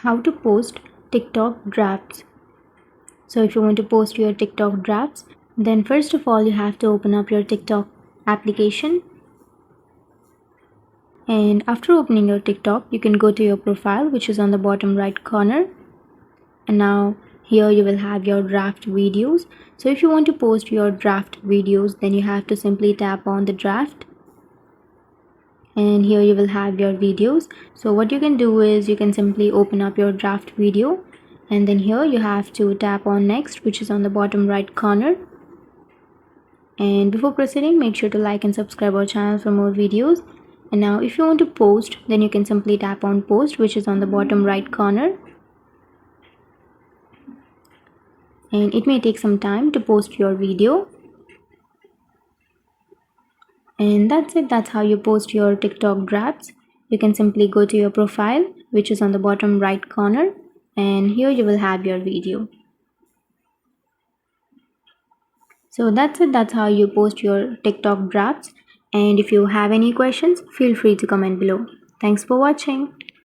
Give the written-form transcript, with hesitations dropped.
How to post TikTok drafts. So if you want to post your TikTok drafts, then first of all you have to open up your TikTok application, and after opening your TikTok you can go to your profile, which is on the bottom right corner, and now here you will have your draft videos. So if you want to post your draft videos, then you have to simply tap on the draft, and here you will have your videos. So what you can do is you can simply open up your draft video, and then here you have to tap on next, which is on the bottom right corner. And before proceeding, make sure to like and subscribe our channel for more videos. And now if you want to post, then you can simply tap on post, which is on the bottom right corner, and it may take some time to post your video. And that's it. That's how you post your TikTok drafts. You can simply go to your profile, which is on the bottom right corner, and here you will have your video. So that's it. That's how you post your TikTok drafts. And if you have any questions, feel free to comment below. Thanks for watching.